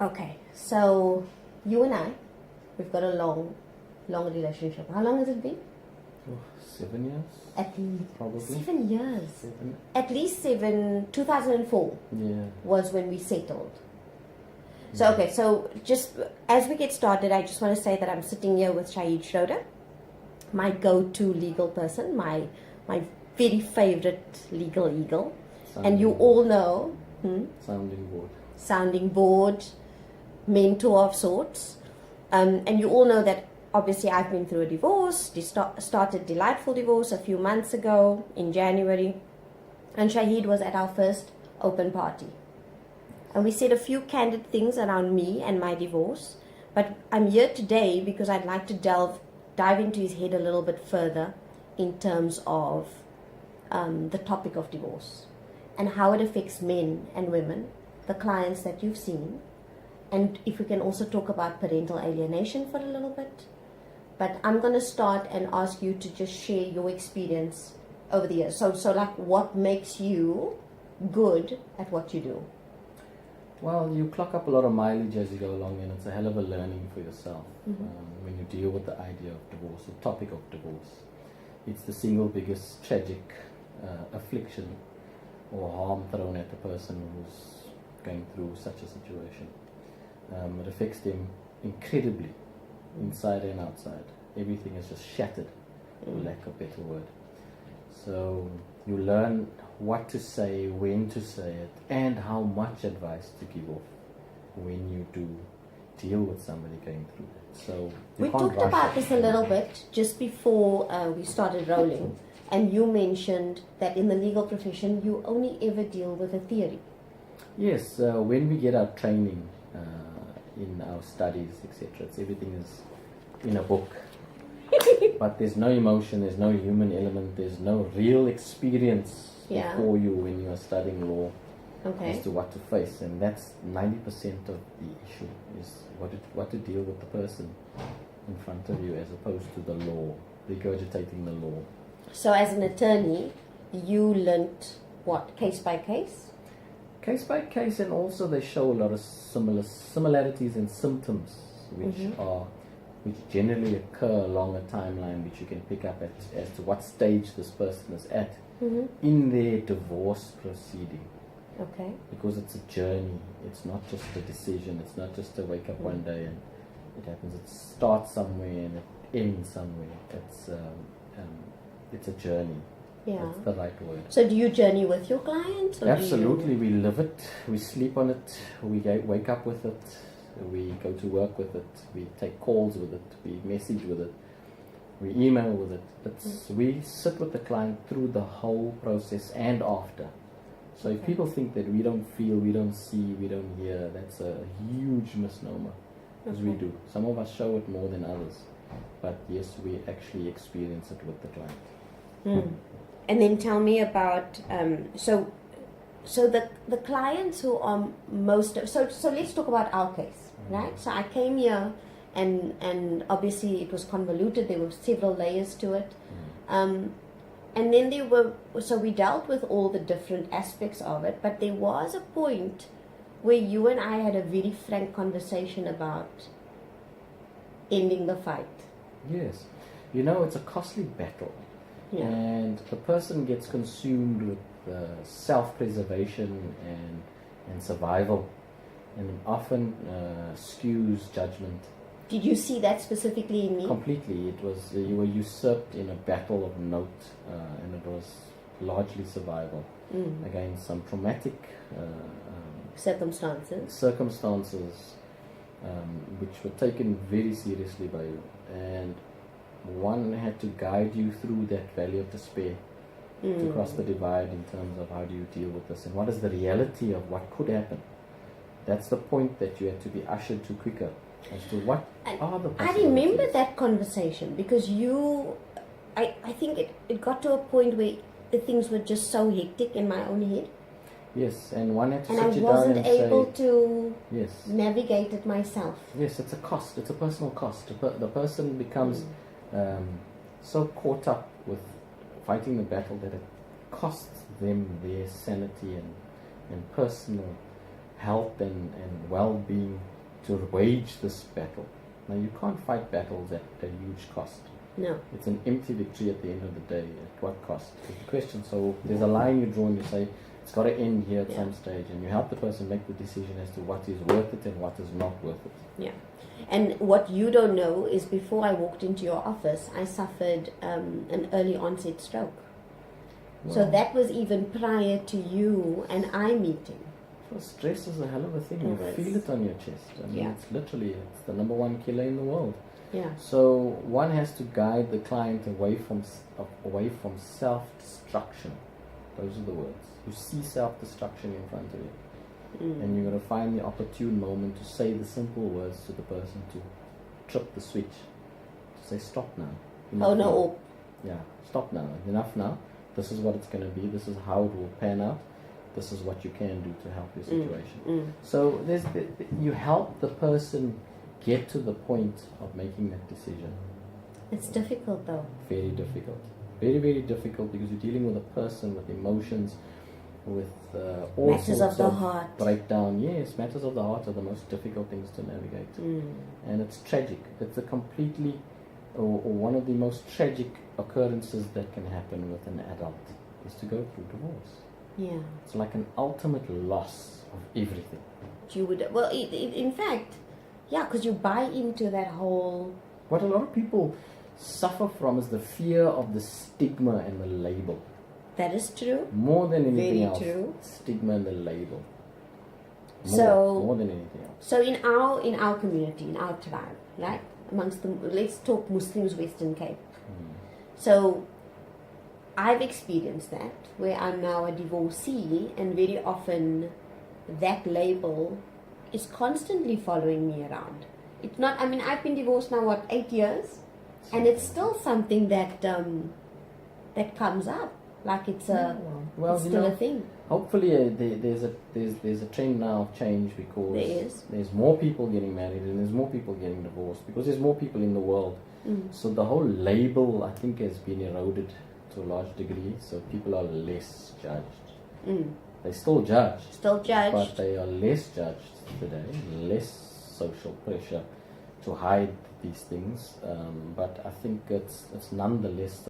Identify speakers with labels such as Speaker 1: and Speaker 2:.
Speaker 1: Okay, so you and I, we've got a long relationship. How long has it been?
Speaker 2: 7 years?
Speaker 1: At least
Speaker 2: Probably.
Speaker 1: 7 years.
Speaker 2: 7.
Speaker 1: At least 7. 2004
Speaker 2: Yeah.
Speaker 1: was when we settled. So okay, so just as we get started, I just want to say that I'm sitting here with Schrueder, my go-to legal person, my very favorite legal eagle, and you all know sounding board, mentor of sorts, and you all know that obviously I've been through a divorce. Started delightful divorce a few months ago in January, and Shahid was at our first open party. And we said a few candid things around me and my divorce. But I'm here today because I'd like to dive into his head a little bit further in terms of the topic of divorce and how it affects men and women, the clients that you've seen. And if we can also talk about parental alienation for a little bit. But I'm going to start and ask you to just share your experience over the years. So like, what makes you good at what you do?
Speaker 2: Well, you clock up a lot of mileage as you go along, and it's a hell of a learning for yourself when you deal with the idea of divorce, the topic of divorce. It's the single biggest tragic affliction or harm thrown at a person who's going through such a situation. It affects them incredibly, inside and outside. Everything is just shattered, for lack of a better word. So you learn what to say, when to say it, and how much advice to give off when you do deal with somebody going through that. So
Speaker 1: we talked about this a little bit just before we started rolling, and you mentioned that in the legal profession you only ever deal with a theory.
Speaker 2: Yes, when we get our training in our studies, etc., everything is in a book. But there's no emotion, there's no human element, there's no real experience before you when you are studying law as to what to face. And that's 90% of the issue, is what to deal with the person in front of you as opposed to the law, regurgitating the law.
Speaker 1: So as an attorney, you learnt what, case by case?
Speaker 2: Case by case, and also they show a lot of similarities in symptoms which generally occur along a timeline, which you can pick up as to what stage this person is at in their divorce proceeding.
Speaker 1: Okay.
Speaker 2: Because it's a journey. It's not just a decision. It's not just to wake up one day and it happens. It starts somewhere and it ends somewhere. It's a journey.
Speaker 1: Yeah.
Speaker 2: That's the right word.
Speaker 1: So do you journey with your clients? Or
Speaker 2: Absolutely. We live it. We sleep on it. We wake up with it. We go to work with it. We take calls with it. We message with it. We email with it. We sit with the client through the whole process and after. So if people think that we don't feel, we don't see, we don't hear, that's a huge misnomer. Because we do. Some of us show it more than others. But yes, we actually experience it with the client.
Speaker 1: And then tell me about so the clients who are most so let's talk about our case, right? So I came here and obviously it was convoluted. There were several layers to it, and then we dealt with all the different aspects of it. But there was a point where you and I had a very frank conversation about ending the fight.
Speaker 2: Yes, it's a costly battle. Yeah. And the person gets consumed with self-preservation and survival, and often skews judgment.
Speaker 1: Did you see that specifically in me?
Speaker 2: Completely. It was you were usurped in a battle of note, and it was largely survival against some traumatic
Speaker 1: circumstances,
Speaker 2: which were taken very seriously by you, and one had to guide you through that valley of despair to cross the divide in terms of how do you deal with this and what is the reality of what could happen. That's the point that you had to be ushered to quicker as to what are the possibilities.
Speaker 1: I remember that conversation because I think it got to a point where the things were just so hectic in my own head.
Speaker 2: Yes, and one had to
Speaker 1: and
Speaker 2: sit
Speaker 1: I
Speaker 2: you down
Speaker 1: wasn't
Speaker 2: and
Speaker 1: able
Speaker 2: say,
Speaker 1: to
Speaker 2: yes,
Speaker 1: navigate it myself.
Speaker 2: Yes, it's a cost. It's a personal cost. The person becomes so caught up with fighting the battle that it costs them their sanity and personal health and well-being to wage this battle. Now, you can't fight battles at a huge cost.
Speaker 1: No.
Speaker 2: It's an empty victory at the end of the day. At what cost? Is the question. So there's a line you draw and you say, it's got to end here at some stage, and you help the person make the decision as to what is worth it and what is not worth it.
Speaker 1: Yeah. And what you don't know is before I walked into your office, I suffered an early onset stroke.
Speaker 2: Wow.
Speaker 1: So that was even prior to you and I meeting.
Speaker 2: Well, stress is a hell of a thing.
Speaker 1: It
Speaker 2: You
Speaker 1: is.
Speaker 2: feel it on your chest. I mean,
Speaker 1: Yeah.
Speaker 2: it's the number one killer in the world.
Speaker 1: Yeah.
Speaker 2: So one has to guide the client away from self-destruction. Those are the words. You see self-destruction in front of you, and you're going to find the opportune moment to say the simple words to the person to trip the switch, to say stop now. Enough
Speaker 1: Oh no.
Speaker 2: now. Yeah, stop now. Enough now. This is what it's going to be. This is how it will pan out. This is what you can do to help your situation. So you help the person get to the point of making that decision.
Speaker 1: It's difficult though.
Speaker 2: Very difficult. Very, very difficult, because you're dealing with a person with emotions, with all
Speaker 1: Matters
Speaker 2: sorts
Speaker 1: of the heart.
Speaker 2: breakdown. Yes, matters of the heart are the most difficult things to navigate. And it's tragic. It's a completely, or one of the most tragic occurrences that can happen with an adult is to go through divorce.
Speaker 1: Yeah.
Speaker 2: It's like an ultimate loss of everything.
Speaker 1: You would, well, in fact, yeah, because you buy into that whole.
Speaker 2: What a lot of people suffer from is the fear of the stigma and the label.
Speaker 1: That is true.
Speaker 2: More than anything
Speaker 1: Very
Speaker 2: else.
Speaker 1: true.
Speaker 2: Stigma and the label. More than anything else.
Speaker 1: So in our community, in our tribe, right, amongst the, let's talk Muslims, Western Cape. So I've experienced that, where I'm now a divorcee, and very often that label is constantly following me around. It's not, I mean, I've been divorced now, 8 years? And it's still something that that comes up. Like it's it's still a thing.
Speaker 2: Hopefully there's a trend now of change, because there's more people getting married and there's more people getting divorced, because there's more people in the world. So the whole label, I think, has been eroded to a large degree. So people are less judged. They still judge. But they are less judged today. Less social pressure to hide these things. But I think it's nonetheless